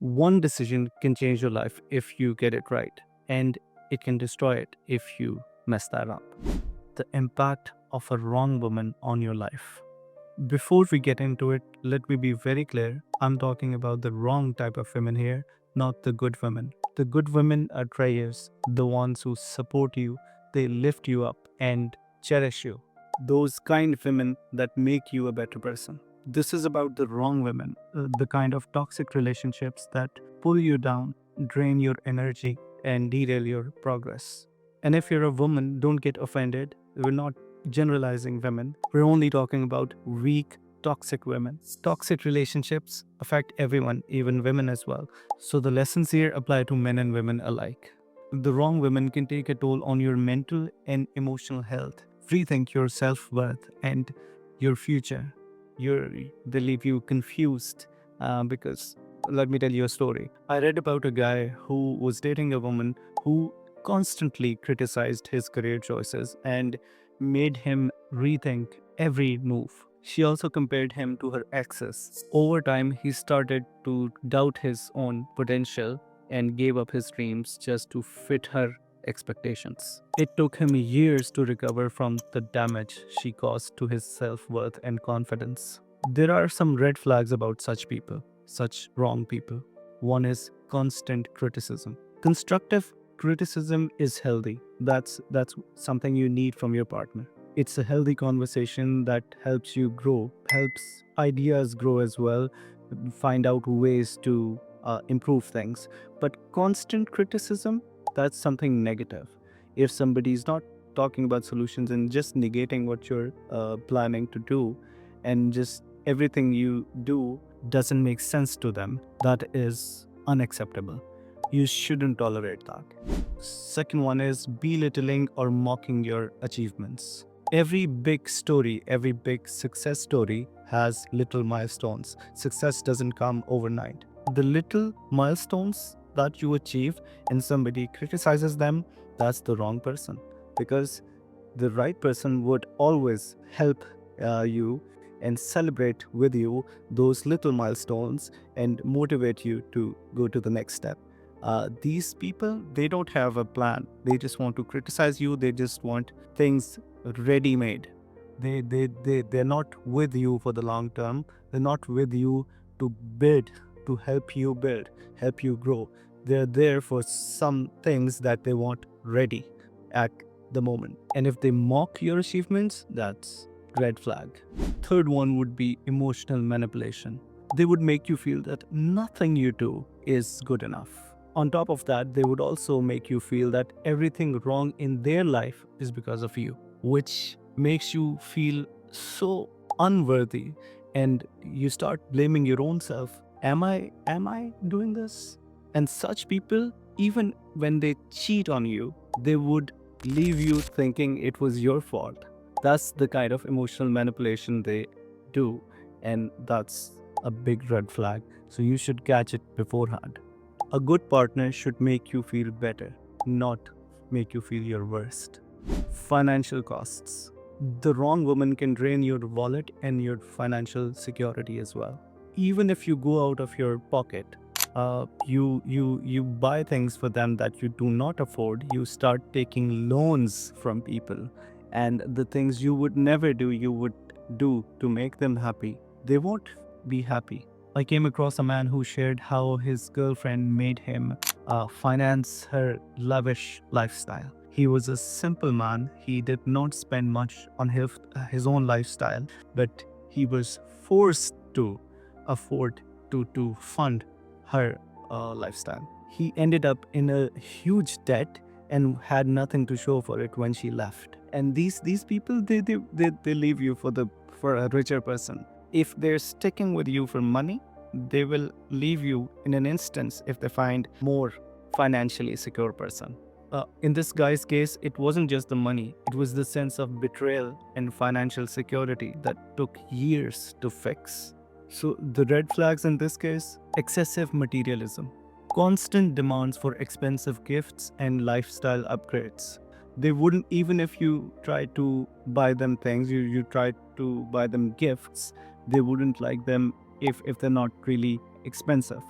One decision can change your life if you get it right, and it can destroy it if you mess that up. The impact of a wrong woman on your life. Before we get into it, let me be very clear. I'm talking about the wrong type of women here, not the good women. The good women are prayers, the ones who support you, they lift you up and cherish you. Those kind women that make you a better person. This is about the wrong women, the kind of toxic relationships that pull you down, drain your energy, and derail your progress. And if you're a woman, don't get offended. We're not generalizing women. We're only talking about weak, toxic women. Toxic relationships affect everyone, even women as well. So the lessons here apply to men and women alike. The wrong women can take a toll on your mental and emotional health. Rethink your self-worth and your future. They leave you confused because let me tell you a story. I read about a guy who was dating a woman who constantly criticized his career choices and made him rethink every move. She also compared him to her exes. Over time, he started to doubt his own potential and gave up his dreams just to fit her expectations. It took him years to recover from the damage she caused to his self worth and confidence. There are some red flags about such people, such wrong people. One is constant criticism. Constructive criticism is healthy. That's something you need from your partner. It's a healthy conversation that helps you grow, helps ideas grow as well, find out ways to improve things. But constant criticism, that's something negative. If somebody is not talking about solutions and just negating what you're planning to do, and just everything you do doesn't make sense to them, that is unacceptable. You shouldn't tolerate that. Second one is belittling or mocking your achievements. Every big story, every big success story has little milestones. Success doesn't come overnight. The little milestones that you achieve and somebody criticizes them, that's the wrong person. Because the right person would always help you and celebrate with you those little milestones and motivate you to go to the next step. These people, they don't have a plan. They just want to criticize you. They just want things ready made. They're not with you for the long term. They're not with you to build, to help you build, help you grow. They're there for some things that they want ready at the moment. And if they mock your achievements, that's red flag. Third one would be emotional manipulation. They would make you feel that nothing you do is good enough. On top of that, they would also make you feel that everything wrong in their life is because of you, which makes you feel so unworthy, and you start blaming your own self. Am I doing this? And such people, even when they cheat on you, they would leave you thinking it was your fault. That's the kind of emotional manipulation they do, and that's a big red flag. So you should catch it beforehand. A good partner should make you feel better, not make you feel your worst. Financial costs. The wrong woman can drain your wallet and your financial security as well. Even if you go out of your pocket, you buy things for them that you do not afford. You start taking loans from people, and the things you would never do, you would do to make them happy. They won't be happy. I came across a man who shared how his girlfriend made him finance her lavish lifestyle. He was a simple man. He did not spend much on his own lifestyle, but he was forced to afford to fund her lifestyle. He ended up in a huge debt and had nothing to show for it when she left. And these people, they leave you for a richer person. If they're sticking with you for money, they will leave you in an instance if they find more financially secure person. In this guy's case, it wasn't just the money, it was the sense of betrayal and financial security that took years to fix. So the red flags in this case: excessive materialism, constant demands for expensive gifts and lifestyle upgrades. They wouldn't, even if you try to buy them things, you try to buy them gifts, they wouldn't like them if they're not really expensive.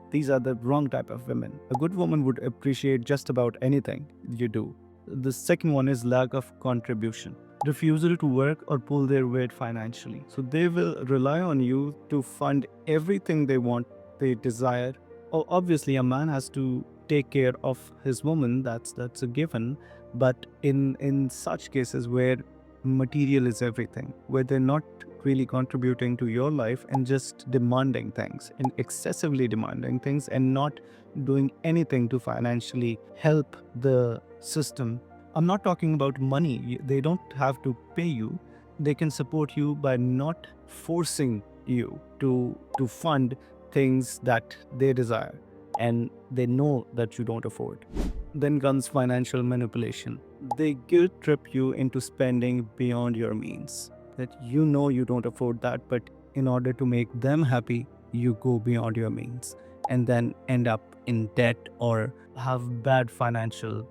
These are the wrong type of women. A good woman would appreciate just about anything you do. The second one is lack of contribution, refusal to work or pull their weight financially. So they will rely on you to fund everything they want, they desire. Obviously, a man has to take care of his woman. That's a given. But in such cases where material is everything, where they're not really contributing to your life and just demanding things and excessively demanding things and not doing anything to financially help the system. I'm not talking about money. They don't have to pay you. They can support you by not forcing you to fund things that they desire and they know that you don't afford. Then comes financial manipulation. They guilt trip you into spending beyond your means. That you know you don't afford that, but in order to make them happy, you go beyond your means and then end up in debt or have bad financial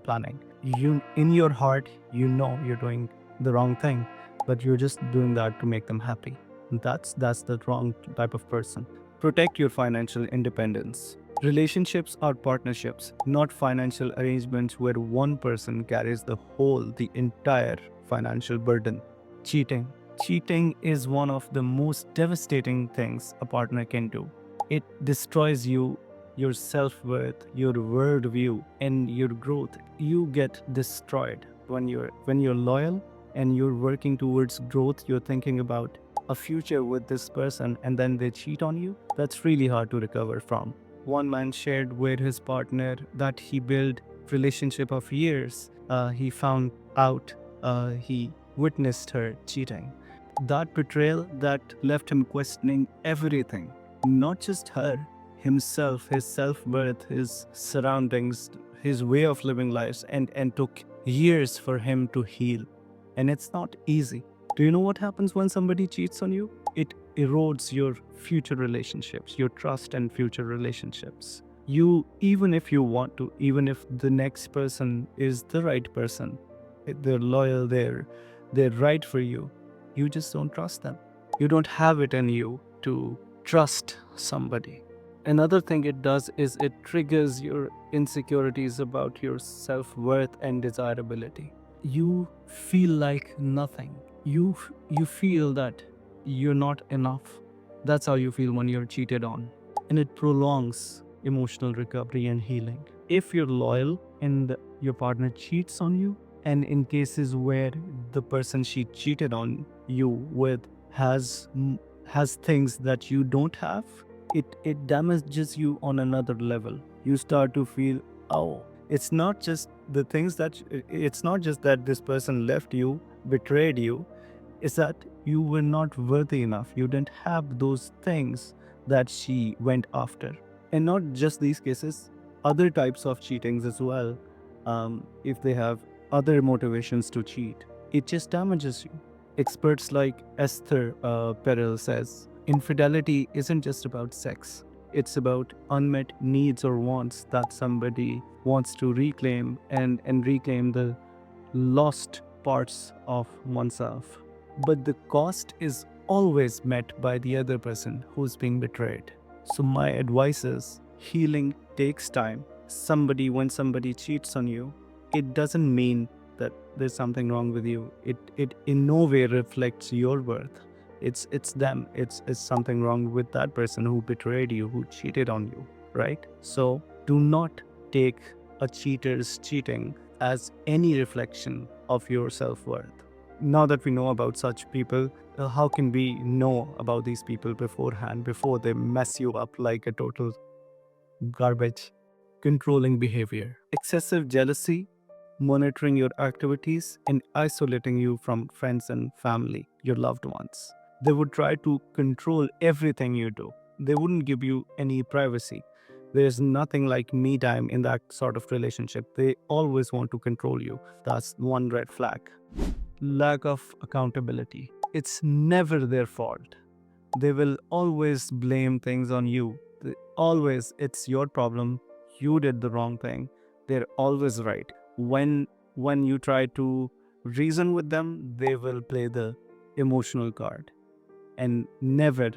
planning. You, in your heart, you know you're doing the wrong thing, but you're just doing that to make them happy. That's the wrong type of person. Protect your financial independence. Relationships are partnerships, not financial arrangements where one person carries the entire financial burden. Cheating. Cheating is one of the most devastating things a partner can do. It destroys you, your self worth, your worldview, and your growth. You get destroyed when you're loyal and you're working towards growth. You're thinking about a future with this person, and then they cheat on you. That's really hard to recover from. One man shared with his partner that he built relationship of years. He found out, he witnessed her cheating. That betrayal that left him questioning everything, not just her, himself, his self-worth, his surroundings, his way of living lives, and took years for him to heal. And it's not easy. Do you know what happens when somebody cheats on you? It erodes your future relationships, your trust and future relationships. You, even if you want to, even if the next person is the right person, they're loyal, they're right for you, you just don't trust them. You don't have it in you to trust somebody. Another thing it does is it triggers your insecurities about your self-worth and desirability. You feel like nothing. You feel that you're not enough. That's how you feel when you're cheated on. And it prolongs emotional recovery and healing. If you're loyal and your partner cheats on you, and in cases where the person she cheated on you with has things that you don't have, it damages you on another level. You start to feel, oh, it's not just the things that it's not just that this person left you, betrayed you, is that you were not worthy enough. You didn't have those things that she went after. And not just these cases, other types of cheatings as well. If they have other motivations to cheat, it just damages you. Experts like Esther Perel says, infidelity isn't just about sex. It's about unmet needs or wants that somebody wants to reclaim and reclaim the lost parts of oneself. But the cost is always met by the other person who's being betrayed. So my advice is healing takes time. When somebody cheats on you, it doesn't mean that there's something wrong with you. It in no way reflects your worth. It's them. It's something wrong with that person who betrayed you, who cheated on you, right? So do not take a cheater's cheating as any reflection of your self-worth. Now that we know about such people, how can we know about these people beforehand, before they mess you up like a total garbage? Controlling behavior, excessive jealousy, monitoring your activities, and isolating you from friends and family, your loved ones. They would try to control everything you do. They wouldn't give you any privacy. There's nothing like me time in that sort of relationship. They always want to control you. That's one red flag. Lack of accountability. It's never their fault. They will always blame things on you. Always, it's your problem. You did the wrong thing. They're always right. When you try to reason with them, they will play the emotional card and never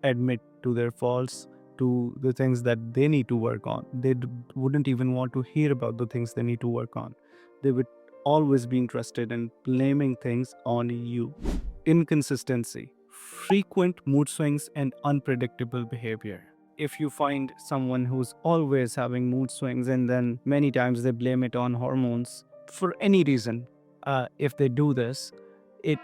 admit to their faults, to the things that they need to work on. They wouldn't even want to hear about the things they need to work on. They would always be interested in blaming things on you. Inconsistency, frequent mood swings, and unpredictable behavior. If you find someone who's always having mood swings and then many times they blame it on hormones for any reason, if they do this, it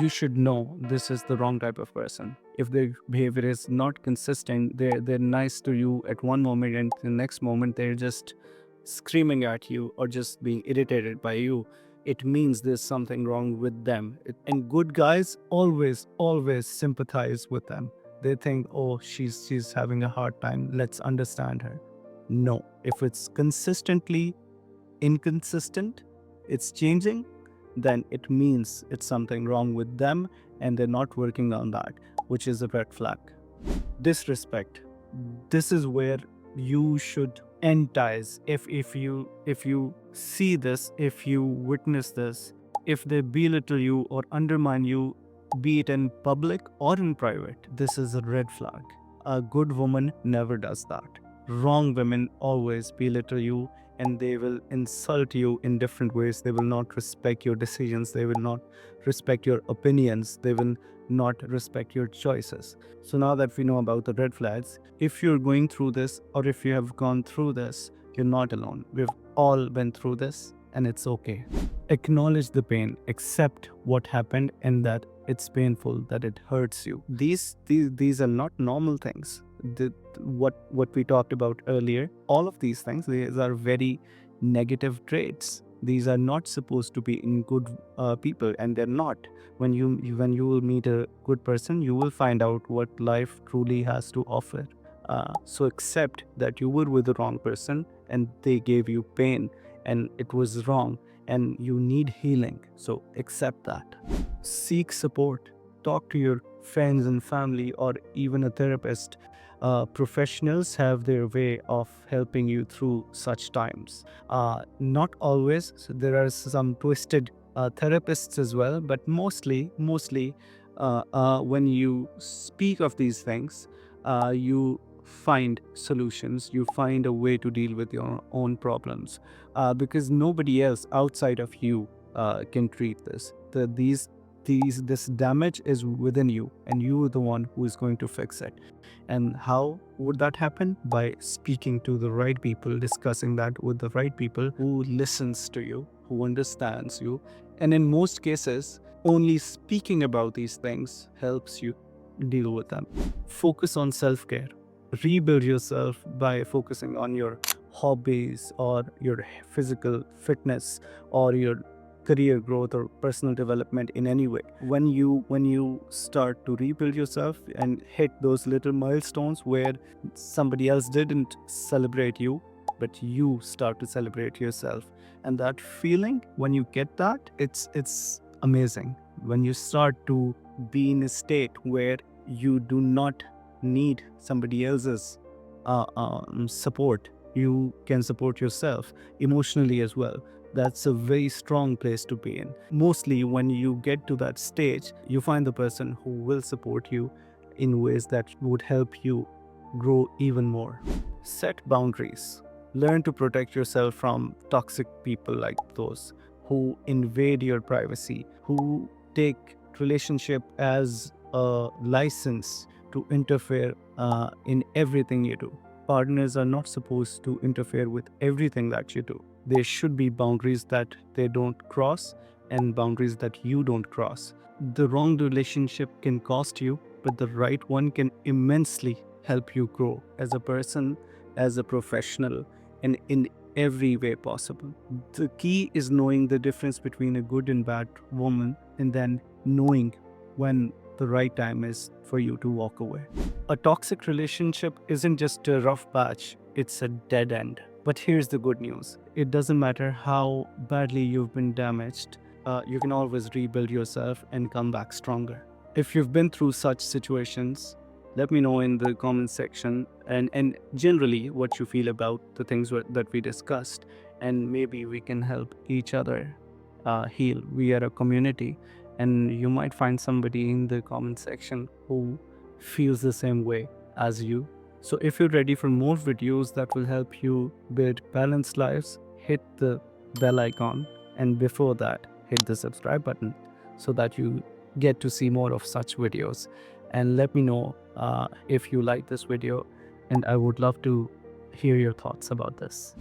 you should know this is the wrong type of person. If their behavior is not consistent, they're nice to you at one moment and the next moment they're just screaming at you or just being irritated by you, it means there's something wrong with them. And good guys always sympathize with them. They think, oh, she's having a hard time, let's understand her. No, if it's consistently inconsistent, it's changing, then it means it's something wrong with them and they're not working on that, which is a red flag. Disrespect. This is where you should end ties. If you see this, if you witness this, if they belittle you or undermine you, be it in public or in private, this is a red flag. A good woman never does that. Wrong women always belittle you and they will insult you in different ways. They will not respect your decisions. They will not respect your opinions. They will not respect your choices. So now that we know about the red flags, if you're going through this or if you have gone through this, you're not alone. We've all been through this and it's okay. Acknowledge the pain, accept what happened and that it's painful, that it hurts you. These are not normal things. What we talked about earlier, all of these things, these are very negative traits. These are not supposed to be in good people, and they're not. When you will meet a good person, you will find out what life truly has to offer. So accept that you were with the wrong person and they gave you pain and it was wrong and you need healing. So accept that. Seek support. Talk to your friends and family or even a therapist. Professionals have their way of helping you through such times. Not always. So there are some twisted therapists as well, but mostly, when you speak of these things, you find solutions. You find a way to deal with your own problems, because nobody else outside of you can treat this. This damage is within you, and you are the one who is going to fix it. And how would that happen? By speaking to the right people, discussing that with the right people who listens to you, who understands you. And in most cases, only speaking about these things helps you deal with them. Focus on self-care. Rebuild yourself by focusing on your hobbies or your physical fitness or your career growth or personal development in any way. When you start to rebuild yourself and hit those little milestones where somebody else didn't celebrate you, but you start to celebrate yourself, and that feeling, when you get that, it's amazing. When you start to be in a state where you do not need somebody else's support, you can support yourself emotionally as well. That's a very strong place to be in. Mostly when you get to that stage, you find the person who will support you in ways that would help you grow even more. Set boundaries. Learn to protect yourself from toxic people like those who invade your privacy, who take relationship as a license to interfere in everything you do. Partners are not supposed to interfere with everything that you do. There should be boundaries that they don't cross and boundaries that you don't cross. The wrong relationship can cost you, but the right one can immensely help you grow as a person, as a professional, and in every way possible. The key is knowing the difference between a good and bad woman, and then knowing when the right time is for you to walk away. A toxic relationship isn't just a rough patch, it's a dead end. But here's the good news. It doesn't matter how badly you've been damaged, you can always rebuild yourself and come back stronger. If you've been through such situations, let me know in the comment section and generally what you feel about the things that we discussed, and maybe we can help each other heal. We are a community, and you might find somebody in the comment section who feels the same way as you, So if you're ready for more videos that will help you build balanced lives, hit the bell icon, and before that, hit the subscribe button so that you get to see more of such videos. And let me know if you like this video, and I would love to hear your thoughts about this.